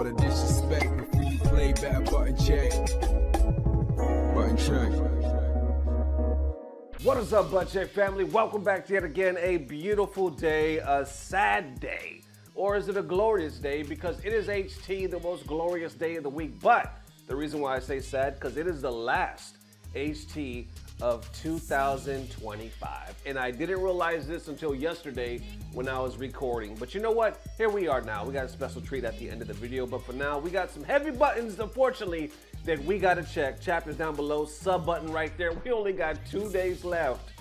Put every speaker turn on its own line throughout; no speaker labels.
All the disrespect before you play back, button check. Button check.
What is up, Butt Check family? Welcome back to yet again a beautiful day, a sad day. Or is it a glorious day? Because it is HT, the most glorious day of the week. But the reason why I say sad, because it is the last HT of 2025. And I didn't realize this until yesterday when I was recording. But you know what? Here we are now. We got a special treat at the end of the video. But for now, we got some heavy buttons, unfortunately, that we got to check. Chapters down below, sub button right there. We only got 2 days left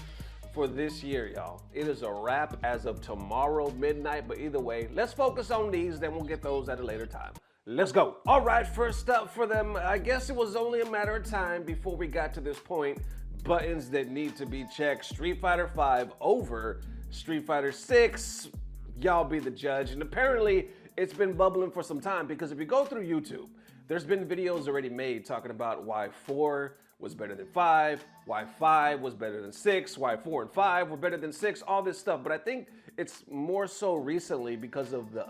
for this year, y'all. It is a wrap as of tomorrow midnight. But either way, let's focus on these. Then we'll get those at a later time. Let's go. All right, first up for them, I guess it was only a matter of time before we got to this point. Buttons that need to be checked. Street Fighter V over Street Fighter 6. Y'all be the judge. And apparently it's been bubbling for some time, because if you go through YouTube, there's been videos already made talking about why 4 was better than 5, why 5 was better than 6, why 4 and 5 were better than 6, all this stuff. But I think it's more so recently because of the,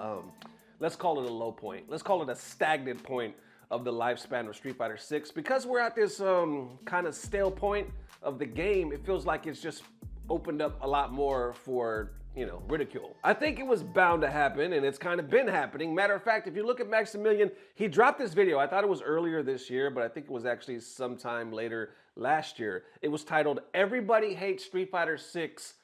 let's call it a low point. Let's call it a stagnant point of the lifespan of Street Fighter 6. Because we're at this kind of stale point of the game, it feels like it's just opened up a lot more for, you know, ridicule. I think it was bound to happen, and it's kind of been happening. Matter of fact, if you look at Maximilian, he dropped this video. I thought it was earlier this year, but I think it was actually sometime later last year. It was titled, "Everybody Hates Street Fighter 6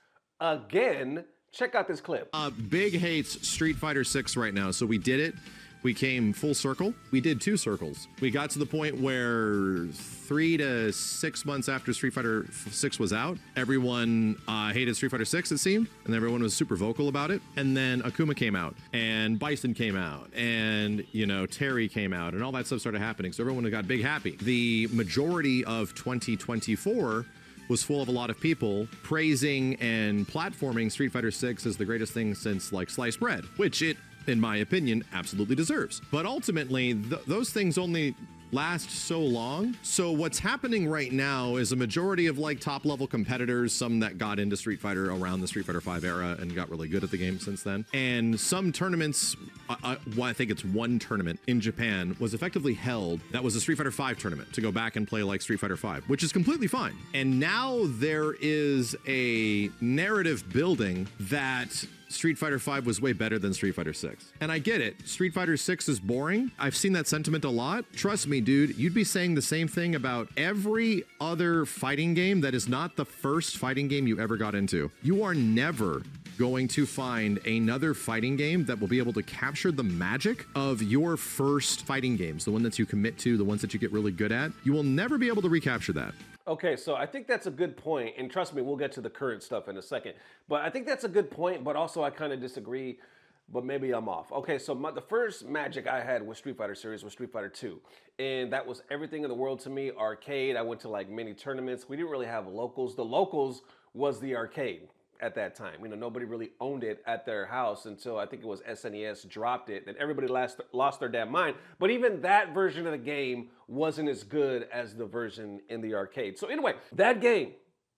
Again." Check out this clip.
Big hates Street Fighter 6 right now, so we did it. We came full circle. We did 2 circles. We got to the point where 3 to 6 months after Street Fighter 6 was out, everyone hated Street Fighter 6, it seemed, and everyone was super vocal about it. And then Akuma came out, and Bison came out, and, you know, Terry came out, and all that stuff started happening. So everyone got big happy. The majority of 2024 was full of a lot of people praising and platforming Street Fighter 6 as the greatest thing since, like, sliced bread, which it, in my opinion, absolutely deserves. But ultimately, those things only last so long. So what's happening right now is a majority of, like, top level competitors, some that got into Street Fighter around the Street Fighter V era and got really good at the game since then. And some tournaments, I think it's one tournament in Japan was effectively held that was a Street Fighter V tournament to go back and play like Street Fighter V, which is completely fine. And now there is a narrative building that Street Fighter V was way better than Street Fighter 6. And I get it. Street Fighter 6 is boring. I've seen that sentiment a lot. Trust me, dude, you'd be saying the same thing about every other fighting game that is not the first fighting game you ever got into. You are never going to find another fighting game that will be able to capture the magic of your first fighting games, the one that you commit to, the ones that you get really good at. You will never be able to recapture that.
Okay, so I think that's a good point, and trust me, we'll get to the current stuff in a second. But I think that's a good point, but also I kind of disagree, but maybe I'm off. Okay, so the first magic I had with Street Fighter series was Street Fighter 2, and that was everything in the world to me. Arcade, I went to like many tournaments. We didn't really have locals. The locals was the arcade at that time. You know, nobody really owned it at their house until I think it was SNES dropped it, and everybody lost their damn mind. But even that version of the game wasn't as good as the version in the arcade. So anyway, that game,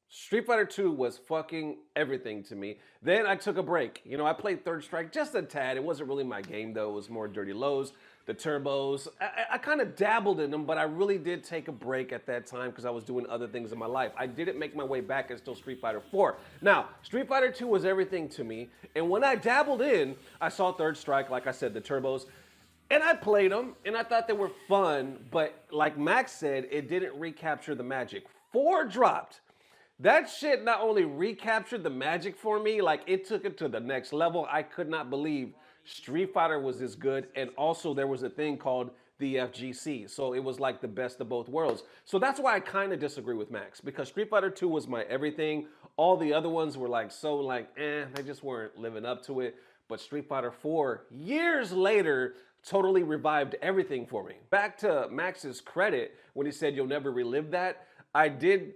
Street Fighter 2, was fucking everything to me. Then I took a break. You know, I played Third Strike just a tad. It wasn't really my game though. It was more Dirty Lows, the Turbos. I kind of dabbled in them, but I really did take a break at that time because I was doing other things in my life. I didn't make my way back until Street Fighter 4. Now, Street Fighter 2 was everything to me, and when I dabbled in, I saw Third Strike, like I said, the Turbos, and I played them, and I thought they were fun, but like Max said, it didn't recapture the magic. 4 dropped. That shit not only recaptured the magic for me, like it took it to the next level. I could not believe Street Fighter was this good, and also there was a thing called the FGC, so it was like the best of both worlds. So that's why I kind of disagree with Max, because Street Fighter 2 was my everything. All the other ones were like they just weren't living up to it. But Street Fighter 4, years later, totally revived everything for me. Back to Max's credit, when he said you'll never relive that, I did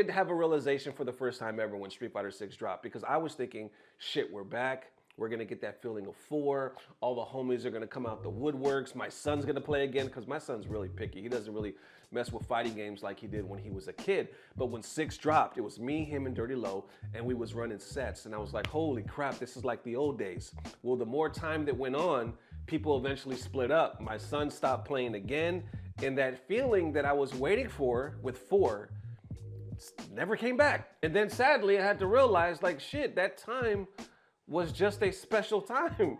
have a realization for the first time ever when Street Fighter 6 dropped, because I was thinking, shit, we're back. We're gonna get that feeling of 4. All the homies are gonna come out the woodworks. My son's gonna play again, because my son's really picky. He doesn't really mess with fighting games like he did when he was a kid. But when 6 dropped, it was me, him, and Dirty Low, and we was running sets. And I was like, holy crap, this is like the old days. Well, the more time that went on, people eventually split up. My son stopped playing again, and that feeling that I was waiting for with 4 never came back. And then sadly, I had to realize, like, shit, that time was just a special time.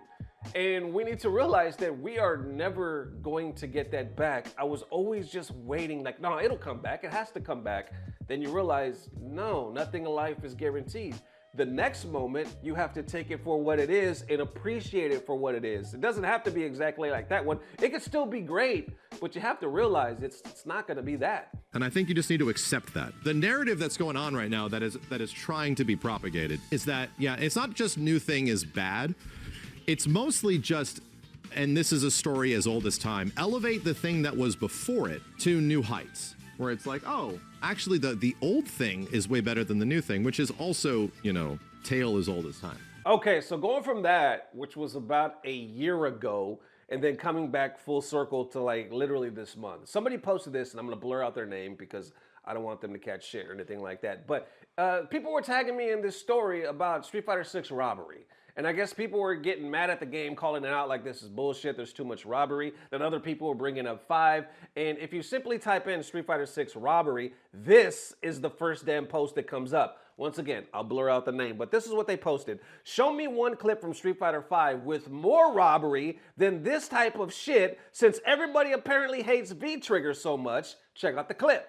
And we need to realize that we are never going to get that back. I was always just waiting, like, no, it'll come back. It has to come back. Then you realize, no, nothing in life is guaranteed. The next moment, you have to take it for what it is and appreciate it for what it is. It doesn't have to be exactly like that one. It could still be great, but you have to realize it's not gonna be that.
And I think you just need to accept that. The narrative that's going on right now that is trying to be propagated is that, yeah, it's not just new thing is bad. It's mostly just, and this is a story as old as time, elevate the thing that was before it to new heights. Where it's like, oh, actually the old thing is way better than the new thing, which is also, you know, tale as old as time.
Okay, so going from that, which was about a year ago, and then coming back full circle to like literally this month. Somebody posted this, and I'm gonna blur out their name because I don't want them to catch shit or anything like that. But people were tagging me in this story about Street Fighter 6 Robbery. And I guess people were getting mad at the game, calling it out like this is bullshit, there's too much robbery. Then other people were bringing up 5. And if you simply type in Street Fighter 6 Robbery, this is the first damn post that comes up. Once again, I'll blur out the name, but this is what they posted. Show me one clip from Street Fighter 5 with more robbery than this type of shit, since everybody apparently hates V-Trigger so much. Check out the clip.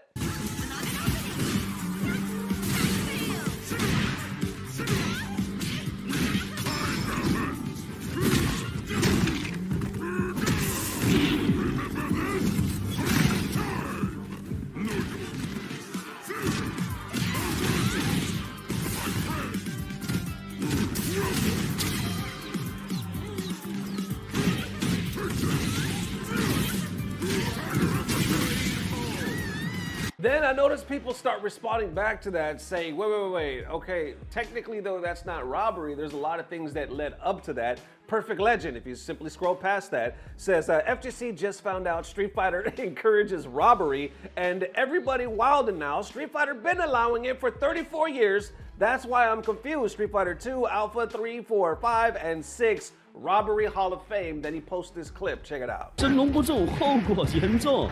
Then I noticed people start responding back to that saying, wait, okay, technically though that's not robbery, there's a lot of things that led up to that. Perfect Legend, if you simply scroll past that, says FGC just found out Street Fighter encourages robbery and everybody wildin' now. Street Fighter been allowing it for 34 years. That's why I'm confused. Street Fighter 2, Alpha, 3, 4, 5, and 6, Robbery Hall of Fame. Then he posts this clip, check it out.
真龙不重，后果严重。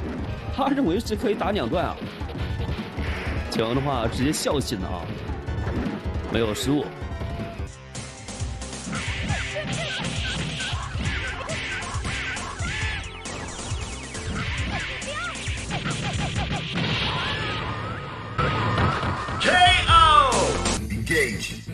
他认为是可以打2段啊，讲完的话直接笑醒了啊，没有失误。
KO! Engage.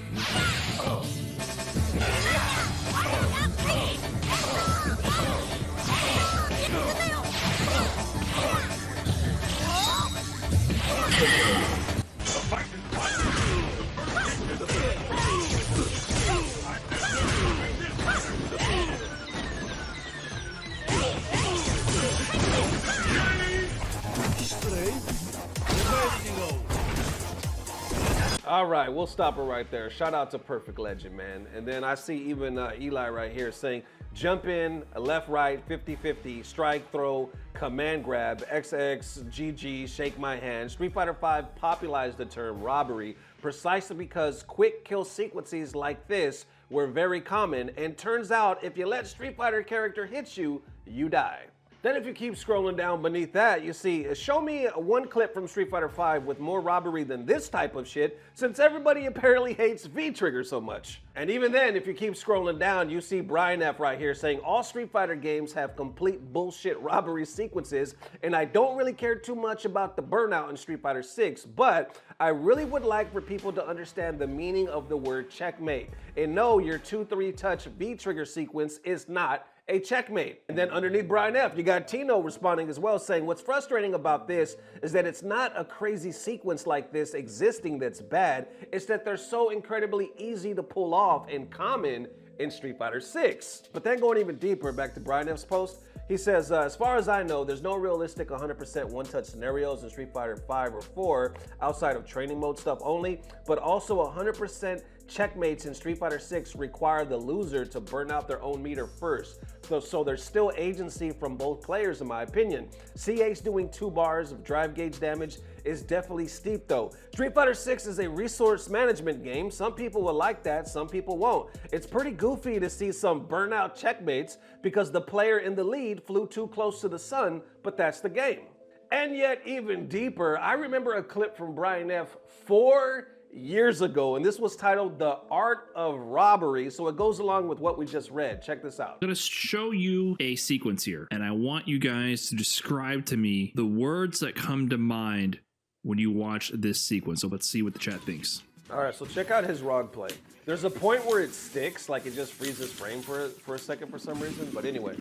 All right, we'll stop it right there. Shout out to Perfect Legend, man. And then I see even Eli right here saying, jump in, left, right, 50-50, strike, throw, command grab, XX, GG, shake my hand. Street Fighter V popularized the term robbery precisely because quick kill sequences like this were very common, and turns out if you let Street Fighter character hit you, you die. Then if you keep scrolling down beneath that, you see, show me one clip from Street Fighter V with more robbery than this type of shit, since everybody apparently hates V-Trigger so much. And even then, if you keep scrolling down, you see Brian F right here saying, all Street Fighter games have complete bullshit robbery sequences, and I don't really care too much about the burnout in Street Fighter 6, but I really would like for people to understand the meaning of the word checkmate. And no, your 2-3 touch V-Trigger sequence is not a checkmate. And then underneath Brian F, you got Tino responding as well, saying what's frustrating about this is that it's not a crazy sequence like this existing that's bad, it's that they're so incredibly easy to pull off and common in Street Fighter 6. But then going even deeper, back to Brian F's post, he says, as far as I know, there's no realistic 100% one-touch scenarios in Street Fighter 5 or 4 outside of training mode stuff only, but also 100% checkmates in Street Fighter 6 require the loser to burn out their own meter first. So there's still agency from both players in my opinion. CH doing 2 bars of drive gauge damage is definitely steep though. Street Fighter 6 is a resource management game. Some people will like that, some people won't. It's pretty goofy to see some burnout checkmates because the player in the lead flew too close to the sun, but that's the game. And yet even deeper, I remember a clip from Brian F. 4 years ago, and this was titled The Art of Robbery, so it goes along with what we just read. Check this out.
I'm gonna show you a sequence here, and I want you guys to describe to me the words that come to mind when you watch this sequence. So let's see what the chat thinks.
All right, so check out his ROG play. There's a point where it sticks, like it just freezes frame for a second for some reason, but anyway.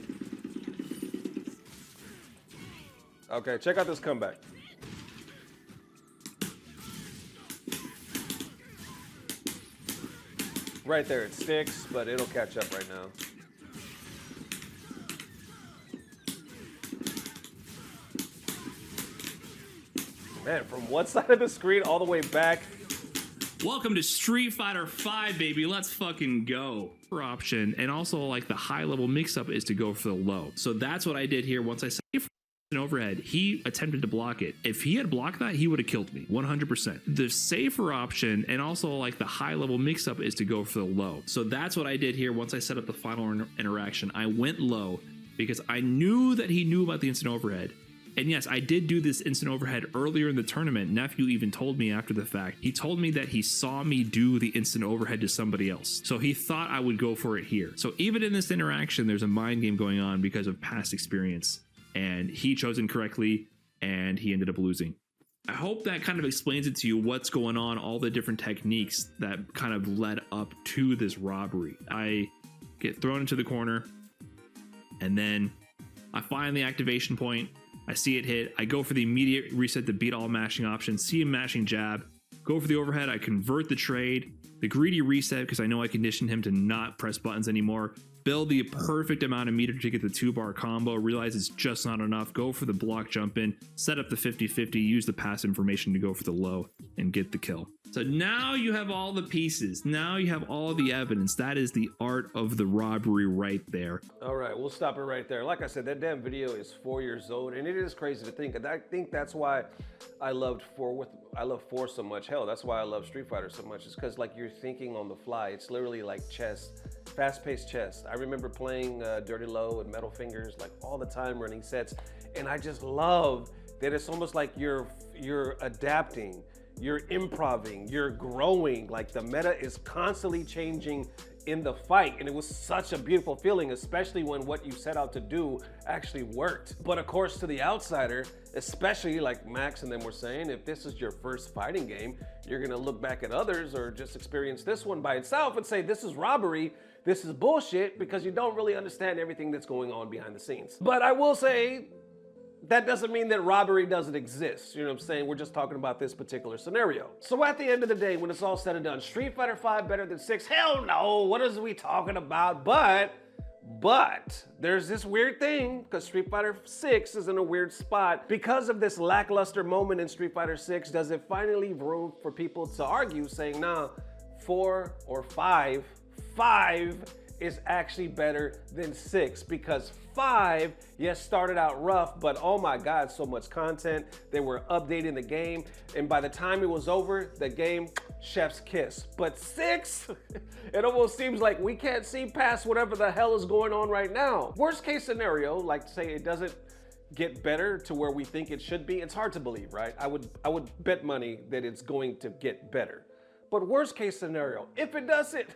Okay, check out this comeback. Right there, it sticks, but it'll catch up right now. Man, from one side of the screen all the way back.
Welcome to Street Fighter 5, baby. Let's fucking go. For option, and also like the high level mix up is to go for the low. So that's what I did here. Once I said an overhead, he attempted to block it. If he had blocked that, he would have killed me 100%. The safer option and also like the high level mix up is to go for the low. So that's what I did here. Once I set up the final interaction, I went low because I knew that he knew about the instant overhead. And yes, I did do this instant overhead earlier in the tournament. Nephew even told me after the fact. He told me that he saw me do the instant overhead to somebody else. So he thought I would go for it here. So even in this interaction, there's a mind game going on because of past experience. And he chose incorrectly, and he ended up losing. I hope that kind of explains it to you what's going on, all the different techniques that kind of led up to this robbery. I get thrown into the corner, and then I find the activation point. I see it hit. I go for the immediate reset to beat all mashing options, see him mashing jab, go for the overhead. I convert the trade, the greedy reset because I know I conditioned him to not press buttons anymore. Build the perfect amount of meter to get the 2-bar combo, realize it's just not enough, go for the block jump in, set up the 50-50, use the pass information to go for the low and get the kill. So now you have all the pieces. Now you have all the evidence. That is the art of the robbery right there.
All right, we'll stop it right there. Like I said, that damn video is 4 years old, and it is crazy to think. And I think that's why I love 4 so much. Hell, that's why I love Street Fighter so much. It's because like you're thinking on the fly. It's literally like chess, fast-paced chess. I remember playing Dirty Low and Metal Fingers like all the time, running sets, and I just love that it's almost like you're adapting. You're improving, you're growing, like the meta is constantly changing in the fight, and it was such a beautiful feeling, especially when what you set out to do actually worked. But of course, to the outsider, especially like Max and them were saying, if this is your first fighting game, you're gonna look back at others or just experience this one by itself and say, this is robbery, this is bullshit, because you don't really understand everything that's going on behind the scenes. But I will say, that doesn't mean that robbery doesn't exist. You know what I'm saying? We're just talking about this particular scenario. So at the end of the day, when it's all said and done, Street Fighter 5 better than 6? Hell no, what is we talking about? But there's this weird thing, because Street Fighter 6 is in a weird spot. Because of this lackluster moment in Street Fighter 6, does it finally leave room for people to argue, saying, nah, 4 or 5 is actually better than 6, because 5, yes, started out rough, but oh my God, so much content. They were updating the game, and by the time it was over, the game, chef's kiss. But 6, it almost seems like we can't see past whatever the hell is going on right now. Worst case scenario, like say it doesn't get better to where we think it should be. It's hard to believe, right? I would bet money that it's going to get better. But worst case scenario, if it doesn't,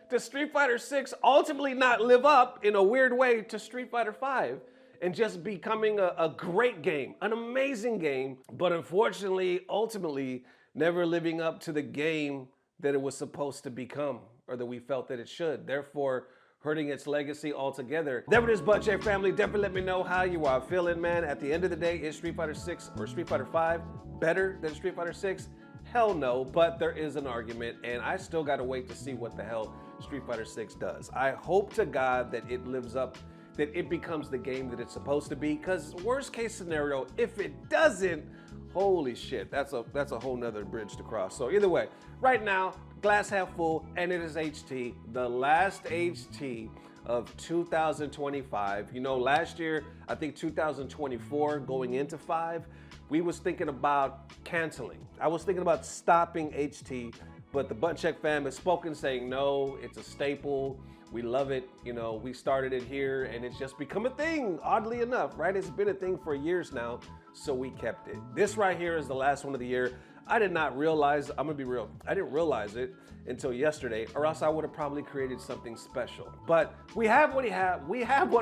does Street Fighter 6 ultimately not live up in a weird way to Street Fighter 5 and just becoming a great game, an amazing game, but unfortunately, ultimately, never living up to the game that it was supposed to become or that we felt that it should, therefore hurting its legacy altogether. There it is, Butt Check family. Definitely let me know how you are feeling, man. At the end of the day, is Street Fighter 6 or Street Fighter 5 better than Street Fighter 6? Hell no, but there is an argument, and I still gotta wait to see what the hell Street Fighter 6 does. I hope to God that it lives up, that it becomes the game that it's supposed to be, because worst case scenario, if it doesn't, holy shit, that's a whole nother bridge to cross. So either way, right now, glass half full, and it is HT, the last HT of 2025. You know, last year, I think 2024, going into 5, we was thinking about canceling. I was thinking about stopping HT, but the Button Check fam has spoken saying no, it's a staple. We love it. You know, we started it here and it's just become a thing, oddly enough, right? It's been a thing for years now, so we kept it. This right here is the last one of the year. I did not realize, I'm gonna be real, I didn't realize it until yesterday, or else I would have probably created something special. But we have what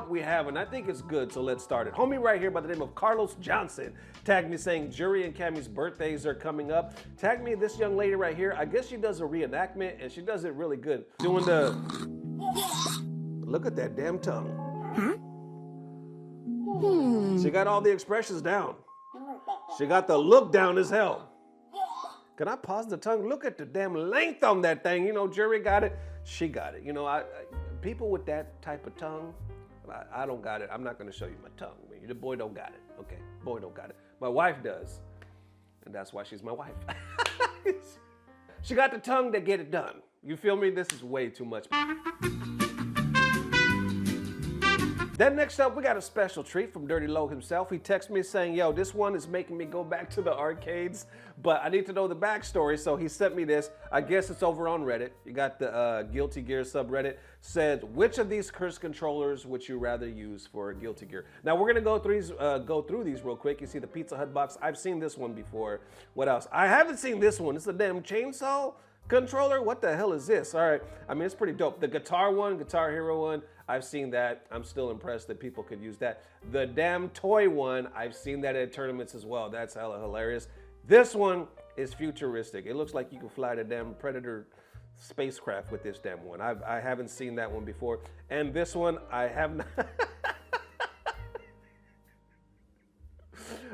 we have, and I think it's good, so let's start it. Homie right here by the name of Carlos Johnson tagged me saying Jury and Cammy's birthdays are coming up. Tag me this young lady right here. I guess she does a reenactment, and she does it really good. Doing the, look at that damn tongue. She got all the expressions down. She got the look down as hell. Can I pause the tongue? Look at the damn length on that thing. You know, Jury got it. She got it. You know, people with that type of tongue, I don't got it. I'm not going to show you my tongue. The boy don't got it. Okay, boy don't got it. My wife does. And that's why she's my wife. She got the tongue to get it done. You feel me? This is way too much. Then next up, we got a special treat from Dirty Low himself. He texted me saying, yo, this one is making me go back to the arcades, but I need to know the backstory, so he sent me this. I guess it's over on Reddit. You got the Guilty Gear subreddit. Said, which of these curse controllers would you rather use for Guilty Gear? Now, we're gonna go through these real quick. You see the Pizza Hut box. I've seen this one before. What else? I haven't seen this one. It's a damn chainsaw controller? What the hell is this? All right, I mean, it's pretty dope. The Guitar one, Guitar Hero one, I've seen that. I'm still impressed that people could use that. The damn toy one, I've seen that at tournaments as well. That's hella hilarious. This one is futuristic. It looks like you can fly the damn Predator spacecraft with this damn one. I haven't seen that one before. And this one, I have not.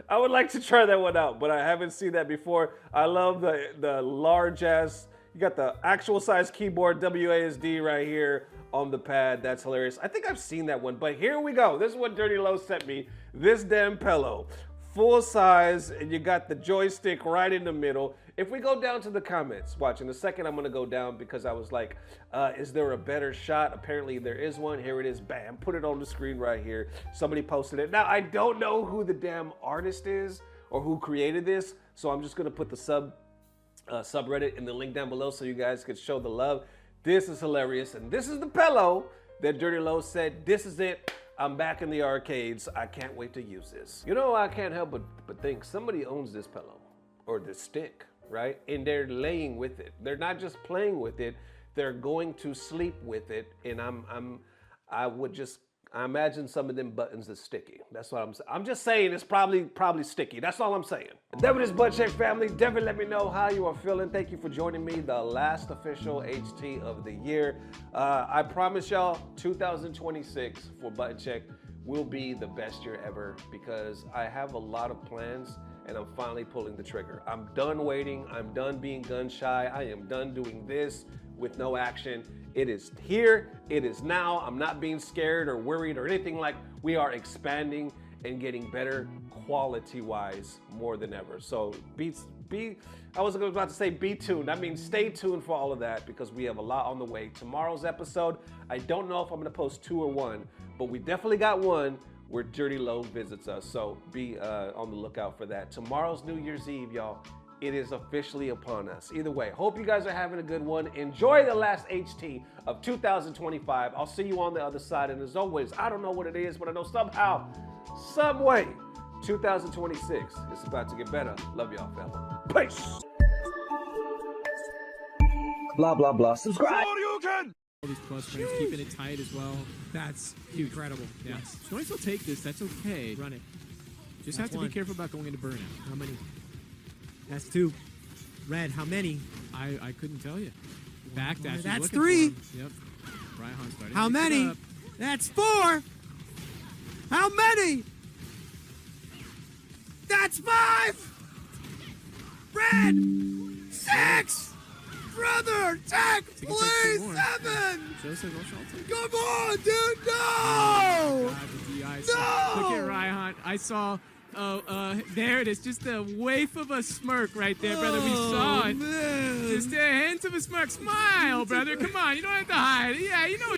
I would like to try that one out, but I haven't seen that before. I love the large ass, you got the actual size keyboard, WASD right here on the pad. That's hilarious. I think I've seen that one, but here we go. This is what Dirty Low sent me. This damn pillow. Full size, and you got the joystick right in the middle. If we go down to the comments, watch, in a second I'm gonna go down because I was like, is there a better shot? Apparently there is one. Here it is, bam, put it on the screen right here. Somebody posted it. Now, I don't know who the damn artist is or who created this, so I'm just gonna put the subreddit in the link down below so you guys could show the love. This is hilarious, and this is the pillow that Dirty Low said, this is it. I'm back in the arcades. I can't wait to use this. You know, I can't help but think somebody owns this pillow or this stick, right? And they're laying with it. They're not just playing with it. They're going to sleep with it. And I imagine some of them buttons are sticky. That's what I'm saying. I'm just saying it's probably sticky. That's all I'm saying. Devin is Butt Check family. Devin, let me know how you are feeling. Thank you for joining me. The last official HT of the year. I promise y'all, 2026 for Butt Check will be the best year ever because I have a lot of plans and I'm finally pulling the trigger. I'm done waiting. I'm done being gun shy. I am done doing this with no action. It is here, it is now. I'm not being scared or worried or anything. Like, we are expanding and getting better quality-wise more than ever. So I was about to say be tuned. I mean, stay tuned for all of that because we have a lot on the way. Tomorrow's episode, I don't know if I'm gonna post 2 or 1, but we definitely got one where Dirty Low visits us. So be on the lookout for that. Tomorrow's New Year's Eve, y'all. It is officially upon us. Either way, hope you guys are having a good one. Enjoy the last HT of 2025. I'll see you on the other side. And as always, I don't know what it is, but I know somehow, some way, 2026 is about to get better. Love y'all, fella. Peace.
Blah, blah, blah. Subscribe.
All these plus frames, keeping it tight as well. That's incredible. Yeah. Yes. As long as you'll take this, that's okay. Run it. Just have to be careful about going into burnout. How many?
That's 2. Red, how many?
I couldn't tell you. Backdash.
That's 3.
Yep. Raihan started.
How many? That's 4. How many? That's 5. Red. 6. Brother, tech, please, 7. Come on, dude, no!
God, the DI.
No!
Look at Raihan. I saw There it is. Just a waif of a smirk right there, brother. We saw it.
Man.
Just a hint of a smirk. Smile, brother. Come on. You don't have to hide. Yeah, you know